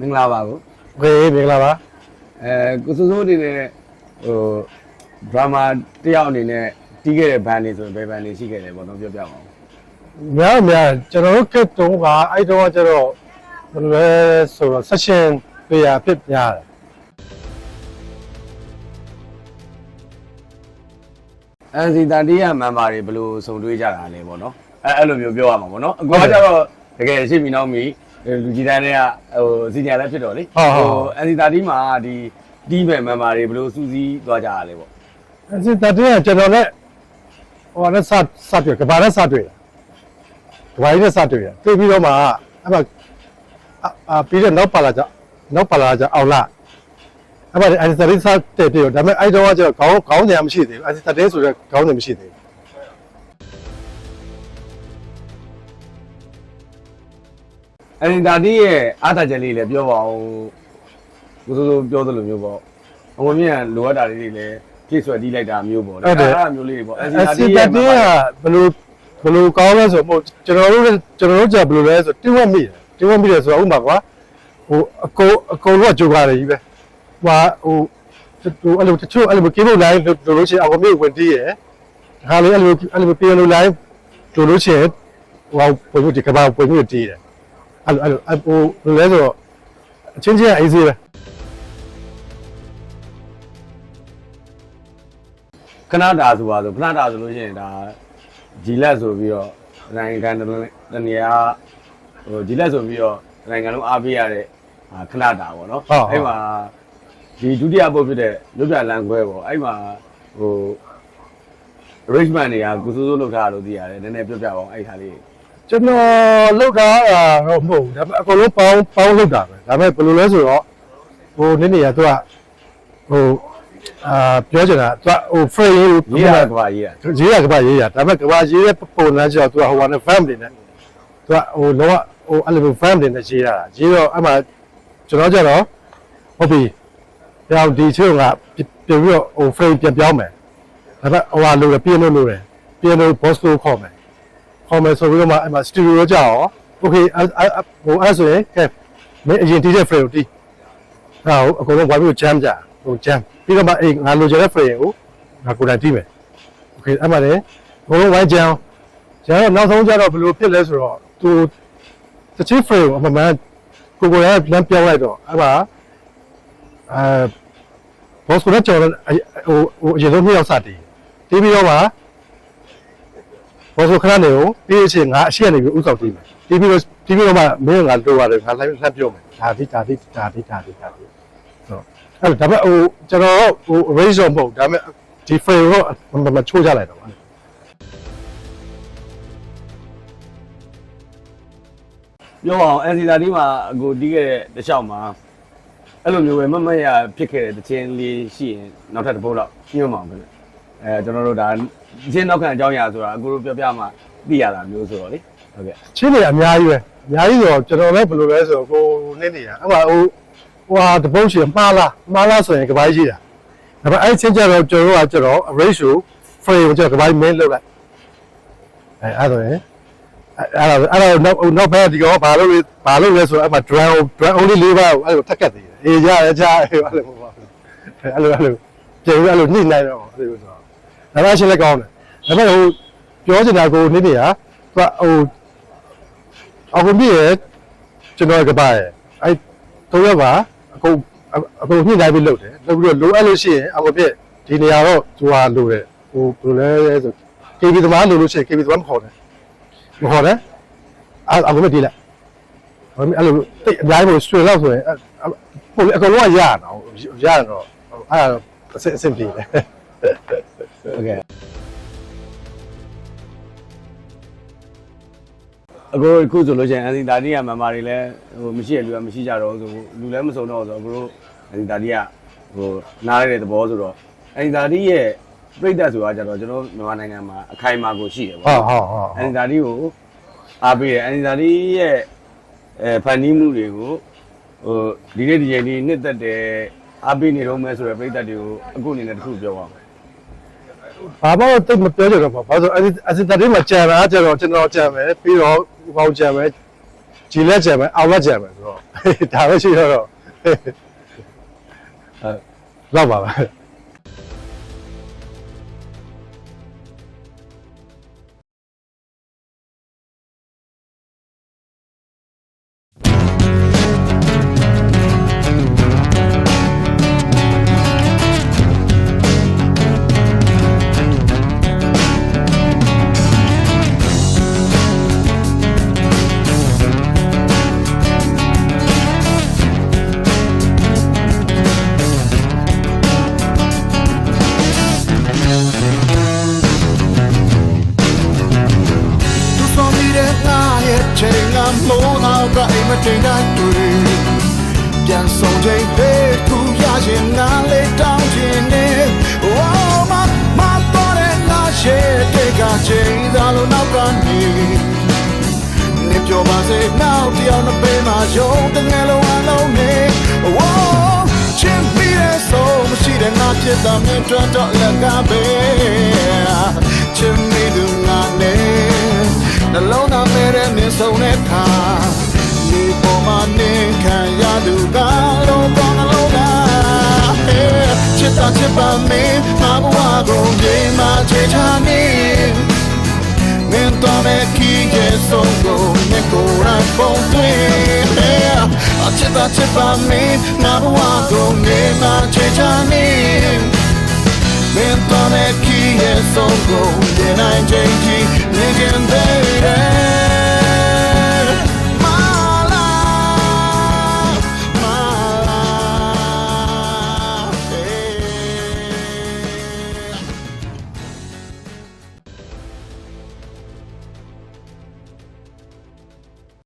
မင်္ဂလာပါကို โอเคမင်္ဂလာပါကိုစိုးစိုးအနေနဲ့ဟိုဒရာမာတယောက်အနေနဲ့တီးခဲ့တဲ့ဘန်လေးဆိုရင်ဘယ်ဘန်လေးရှိခဲ့လဲပေါ့နော်ပြောပြပါဦးများကျွန်တော်တို့ကတုံးကအဲ့တော့ကျတော့ဘယ်လိုလဲဆိုတော့ session ပြရဖြစ်များတယ်စီတန်တီးရမန်မာတွေဘယ်လိုစုံတွေးကြတာလဲပေါ့နော်အဲ့လိုမျိုးပြောရမှာပေါ့နော်အကွာကျတော့တကယ်ရှိပြီနောက်မီလူကြီးတန်းတွေကစီနီယာလည်းဖြစ်တော့လေစီတန်တီးမှာဒီတီးမဲ့မန်မာတွေဘယ်လိုစူးစီးသွားကြရလဲပေါ့စီတန်တီးကကျွန်တော်လည်းဟိုနဲ့စတွေ့ကဘာနဲ့စတွေ့ကဘာကြီးနဲ့စတွေ့တွေ့ပြီးတော့မှအဲ့ပြီးတော့နောက်ပါလာကြအောင်လားအဲ့ဒါအဲ့ဒီစတဲ့ပြတော့ဒါပေမဲ့အဲ့တော့ကျတော့ခေါင်းတယ်မရှိသေးဘူးအဲ့ဒီတဲ့ဆိုတော့ခေါင်းတယ်မရှိသေးဘူးစီတန်တီးရဲ့အားသာချက်လေးလည်းပြောပါဦးကိုစိုးစိုးပြောသလိုမျိုးပေါ့အဝင်မြင့်လိုအပ်တာလေးတွေလည်းဖြည့်ဆွဲတီးလိုက်တာမျိုးပေါ့လေအဲ့ဒါမျိုးလေးတွေပေါ့စီတန်တီးကဘယ်လိုကောင်းလဲဆိုတော့ကျွန်တော်တို့ကြဘယ်လိုလဲဆိုတင်းဝက်မိတယ်ဆိုတော့ဥပမာကွာဟိုအကုန်လုံးကကြိုးကားတယ်ကြီးပဲဟိုအဲ့လိုတချို့အဲ့လိုကေဘုတ်လိုင်းလိုလို့ရှိရင်အကောင်မျိုးဝင်တီးရယ်ဒါလေးအဲ့လိုပြန်လိုလိုင်းလိုလို့ရှိရင်ဟိုပုံမျိုးဒီကဘာပုံမျိုးတီးတယ်အဲ့လိုလဲဆိုတော့အချင်းချင်းအေးစေးပဲခဏတာဆိုပါဆိုခဏတာဆိုလို့ရှိရင်ဒါဂျီလက်ဆိုပြီးတော့နိုင်ငံတနေရာဟိုဂျီလက်ဆိုပြီးတော့နိုင်ငံလုံးအားပေးရတဲ့ခဏတာပေါ့နော်အဲ့မှာဒီဒုတိယပုတ်ဖြစ်တဲ့လွတ်ပြလန်ခွဲပေါ့အဲ့မှာဟို Richmond တွေကကိုစိုးစိုးလောက်ထားလို့သိရတယ်နည်းနည်းပြောပြပါအောင်အဲ့ခါလေးကျွန်တော်လောက်တာတော့မဟုတ်ဘူးဒါပေမဲ့အကုန်လုံးပေါင်းလောက်တာပဲဒါပေမဲ့ဘယ်လိုလဲဆိုတော့ဟိုနည်းနည်းကသူကဟိုပြောချင်တာသူဟို frame ရေးရကဘာရေးရကဘာရေးရဒါပေမဲ့ကဘာရေးတဲ့ပုံစံကျတော့သူကဟိုကနေ family နဲ့သူကဟိုလောကဟိုအဲ့လို family နဲ့ရေးရတာရေးတော့အဲ့မှာကျွန်တော်ကျတော့ဟုတ်ပြီတောင်ဒီချို့ကပြင်ပြီးတော့ဟို frame ပြန်ပြောင်းမယ်ဒါပေမဲ့ဟိုဟာလိုတယ်ပြင်လို့တယ်ပြင်လို့ boss ကိုခေါ်မယ်ဆိုပြီးတော့မှအဲ့မှာ studio ကြောက် okay ဟိုအဲ့ဆိုရင်ကဲမင်းအရင်တီးတဲ့ frame ကိုတီးဟာအကုန်လုံးဝိုင်းပြီး jam ကြဟို jam ပြီးတော့မှအေးငါလိုချင်တဲ့ frame ကိုငါကိုယ်တိုင်တီးမယ် okay အဲ့မှာလေအကုန်လုံးဝိုင်း jam တော့နောက်ဆုံးကျတော့ဘယ်လိုဖြစ်လဲဆိုတော့သူတချို့ frame ကိုအမှန်မှန်ကိုယ်ကလမ်းပြောင်းလိုက်တော့အဲ့မှာboss ကိုကြော်တော့ဟိုအရင်ဆုံးနှစ်ယောက်စတီးပြီးတော့မှဘောဆိုခဏနေကိုပြီးအချိန်ငါအရှိကနေပြီးဥဆောင်တီးမယ်တီးပြီးတော့မှမင်းကငါလိုရတယ်ငါလှမ်းပြောမယ်ဒါဆိုအဲ့ဒါဒါပေမဲ့ဟိုကျွန်တော်ဟို raise တော့မဟုတ်ဒါပေမဲ့ဒီ frame တော့မချိုးကြလိုက်တော့ပါပြောပါအောင်စီတာတီးမှာအကိုတီးခဲ့တဲ့တခြားမှာအဲ့လိုမျိုးပဲမရဖြစ်ခဲ့တဲ့တခြင်းလေးရှိရင်နောက်ထပ်တစ်ပုတ်တော့ညှို့မအောင်ပဲကျွန်တော်တို့ဒါချင်းနောက်ခံအကြောင်းအရာဆိုတာအကိုတို့ပြောပြမှသိရတာမျိုးဆိုတော့လေဟုတ်ကဲ့ချင်းတွေအများကြီးဆိုတော့ကျွန်တော်လည်းဘယ်လိုလဲဆိုတော့ကိုနင်းနေတာအဲ့မှာဟိုဟာတပုတ်ရှိမှားလားဆိုရင်ကပိုင်းရှိတာဒါပေမဲ့အဲ့ချင်းကြတော့ကျွန်တော် ratio frame ကိုကပိုင်းမင်းလောက်လိုက်အဲ့ဒါရင်အဲ့တော့နောက်ဘက်ဒီကောဘာလို့လဲဆိုတော့အဲ့မှာ drum only လေးပါအဲ့လိုထက်ကတ်သေးတယ်အေးရတယ်ကြားအဲ့လိုပေါ့အဲ့လိုကျေအဲ့လိုနှိမ့်နိုင်တော့အဲ့လိုဆိုတော့ဒါမှရှင်းလက်ကောင်းတယ်ဒါပေမဲ့ဟိုပြောချင်တာကိုနေ့တည်းကသူကဟိုအခုမြည့်ရကျွန်တော်ကပါရအဲ့တော့ရပါအခုညှိနှိုင်းပြီးလုပ်တယ်လုပ်ပြီးတော့လိုအပ်လို့ရှိရင်အခုပြည့်ဒီနေရာတော့သူဟာလိုတယ်ဟိုဘယ်လိုလဲဆို KB သမားလိုလို့ရှိရင် KB သမားမခေါ်နဲ့အခုမတည်လိုက်အဲ့လိုတိတ်အများကြီးကိုဆွေလောက်ဆိုရင်ဟိုအကောင်လုံးကရတော့အဲ့ဒါအဆင်ပြေတယ်ဟုတ်ကဲ့အခုဆိုလို့ရှိရင်စီတာတီးကမမာတွေလည်းဟိုမရှိရလူကမရှိကြတော့ဆိုလူလည်းမစုံတော့ဆိုအခုစီတာတီးကဟိုနားရတဲ့သဘောဆိုတော့စီတာတီးရဲ့ပြိတ္တဆိုတာကြတော့ကျွန်တော်မြန်မာနိုင်ငံမှာအခိုင်အမာကိုရှိတယ်ပေါ့ဟုတ်စီတာတီးကိုအားပေးတယ်စီတာတီးရဲ့ဖန်တီးမှုတွေကိုဟိုဒီနေ့ဒီချိန်လေးနှစ်သက်တယ်အားပေးနေတော့မဲဆိုရယ်ပြိတ္တတွေကိုအခုအနေနဲ့တခုပြောပါဦးဘာမှတိတ်မပြောကြတော့ပါဘာလို့အစစ်တတိမှာကြံတာကျတော့ကျွန်တော်ကြံမယ်ပြီးတော့ဘောင်ကြံမယ် ကြည်လက်ကြံမယ်အောင်လက်ကြံမယ်ဆိုတော့ဒါပဲရှိတော့လောက်ပါပဲ ချိန်ကမိုးနောက်ကအိမ်မတင်တိုင်းတွေ့ပြန်ဆောင်ချိန်ပေးသူရရင်ငါလေးတောင်းခြင်းနဲ့ Oh my body ငါရှေ့တေကချိန်သာလို့နောက်ကနေနေပြောပါစေနောက်တယောက်နှစ်ပေးမှာယုံတငယ်လုံးအလုံးနဲ့ Oh ချင်းပြီးတဲ့ဆုံးမရှိတဲ့ငါဖြစ်တာမြင်တော့လက်ကပဲချင်းမိသူငါနဲ့နှလုံးသားမဲတဲ့မြင်ဆုံးတဲ့ခါဒီပေါ်မှာနေခံရသူကလုံးကောင်းနှလုံးသားချစ်တာချစ်ပါမင်းမဘဝကိုပြေးမှချေချာနေမင်းတော်မဲ့ခီးရဲ့ဆုံးကိုမြက်ကိုယ်တိုင်ပုံသွင်းချစ်တာချစ်ပါမင်းမဘဝကိုပြေးမှချေချာနေမင်းတော်မဲ့ခီးရဲ့ဆုံးကိုဒီနိုင်ချင်းကြီးနေခြင်းတဲ့